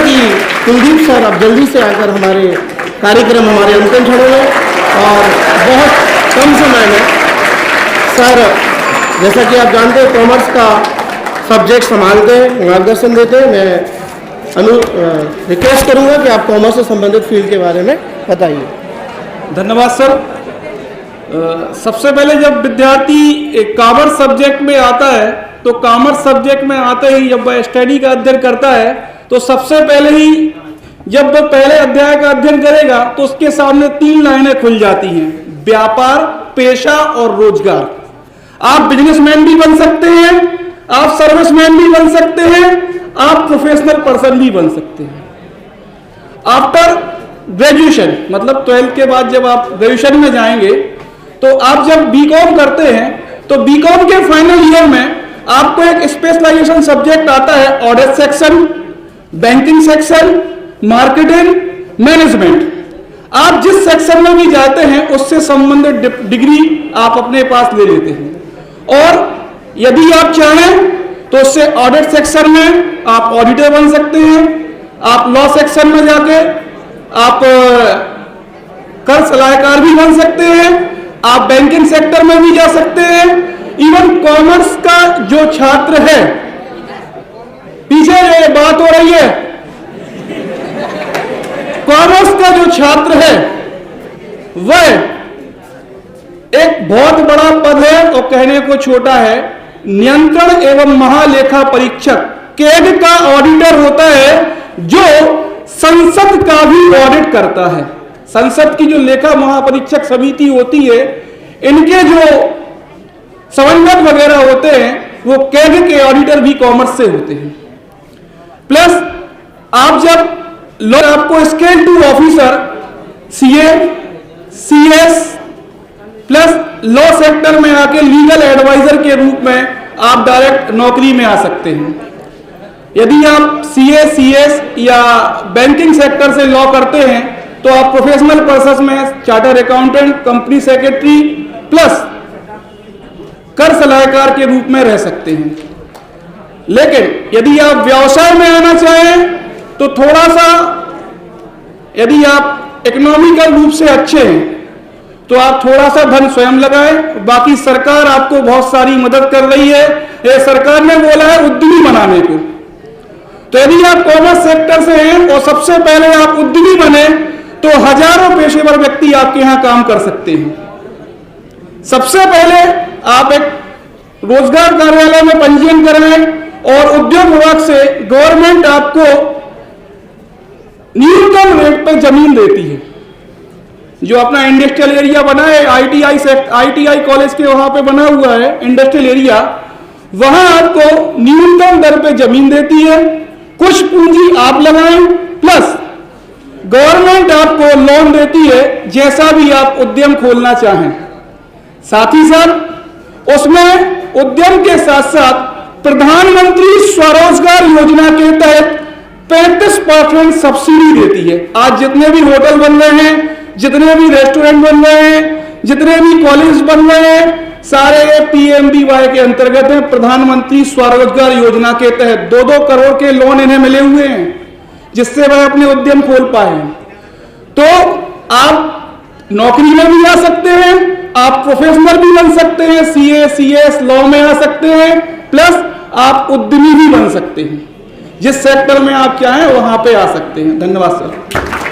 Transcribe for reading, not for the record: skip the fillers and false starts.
कि कुलदीप सर अब जल्दी से आकर हमारे कार्यक्रम हमारे अंतिम क्षणों में और बहुत कम समय में सर, जैसा कि आप जानते हैं कॉमर्स का सब्जेक्ट संभालते हैं, मार्गदर्शन देते हैं। मैं रिक्वेस्ट करूंगा कि आप कॉमर्स से संबंधित फील्ड के बारे में बताइए। धन्यवाद सर। सबसे पहले जब विद्यार्थी कॉमर्स सब्जेक्ट में आता है तो कॉमर्स सब्जेक्ट में आते ही जब वह स्टडी का अध्ययन करता है तो सबसे पहले ही जब वह पहले अध्याय का अध्ययन करेगा तो उसके सामने 3 लाइनें खुल जाती हैं, व्यापार, पेशा और रोजगार। आप बिजनेसमैन भी बन सकते हैं, आप सर्विसमैन भी बन सकते हैं, आप प्रोफेशनल पर्सन भी बन सकते हैं। आफ्टर ग्रेजुएशन मतलब 12th के बाद जब आप ग्रेजुएशन में जाएंगे तो आप जब बीकॉम करते हैं तो बीकॉम के फाइनल ईयर में आपको एक स्पेशलाइजेशन सब्जेक्ट आता है, audit section, banking section, marketing, management. आप जिस सेक्शन में भी जाते हैं उससे संबंधित डिग्री आप अपने पास ले लेते हैं और यदि आप चाहें तो उससे ऑडिट सेक्शन में आप ऑडिटर बन सकते हैं, आप लॉ सेक्शन में जाके आप कर सलाहकार भी बन सकते हैं, आप बैंकिंग सेक्टर में भी जा सकते हैं। इवन कॉमर्स का जो छात्र है, पीछे ये बात हो रही है, कॉमर्स का जो छात्र है वह एक बहुत बड़ा पद है और कहने को छोटा है, नियंत्रण एवं महालेखा परीक्षक कैग का ऑडिटर होता है जो संसद का भी ऑडिट करता है। संसद की जो लेखा महापरीक्षक समिति होती है, इनके जो समन्वयक वगैरह होते हैं वो कैग के ऑडिटर भी कॉमर्स से होते हैं। प्लस आप जब आपको scale 2 officer, CA, CS plus law sector में आके लीगल एडवाइजर के रूप में आप डायरेक्ट नौकरी में आ सकते हैं। यदि आप सीए, सीएस या बैंकिंग सेक्टर से लॉ करते हैं तो आप प्रोफेशनल पर्सन में chartered accountant, company secretary plus कर सलाहकार के रूप में रह सकते हैं। लेकिन यदि आप व्यवसाय में आना चाहें तो थोड़ा सा, यदि आप इकोनॉमिकल रूप से अच्छे हैं तो आप थोड़ा सा धन स्वयं लगाएं, बाकी सरकार आपको बहुत सारी मदद कर रही है। ये सरकार ने बोला है उद्यमी बनाने को, तो यदि आप कॉमर्स सेक्टर से हैं और सबसे पहले आप उद्यमी बने तो हजारों पेशेवर व्यक्ति आपके यहां काम कर सकते हैं। सबसे पहले आप एक रोजगार कार्यालय में पंजीयन कराएं और उद्योग विभाग से गवर्नमेंट आपको न्यूनतम रेट पर जमीन देती है। जो अपना इंडस्ट्रियल एरिया बना है, आईटीआई कॉलेज के वहां पे बना हुआ है इंडस्ट्रियल एरिया, वहां आपको न्यूनतम दर पे जमीन देती है। कुछ पूंजी आप लगाएं प्लस गवर्नमेंट आपको लोन देती है जैसा भी आप उद्यम खोलना चाहें। साथ ही साथ उसमें उद्यम के साथ साथ प्रधानमंत्री स्वरोजगार योजना के तहत 35% सब्सिडी देती है। आज जितने भी होटल बन रहे हैं, जितने भी रेस्टोरेंट बन रहे हैं, जितने भी कॉलेज बन रहे हैं, सारे पीएमबीवाई के अंतर्गत है। प्रधानमंत्री स्वरोजगार योजना के तहत 2-2 करोड़ के लोन इन्हें मिले हुए हैं जिससे वह अपने उद्यम खोल पाए। तो आप नौकरी में भी आ सकते हैं, आप प्रोफेशनल भी बन सकते हैं, सीए, सीएस, लॉ में आ सकते हैं, प्लस आप उद्यमी भी बन सकते हैं। जिस सेक्टर में आप चाहें वहां पे आ सकते हैं। धन्यवाद सर।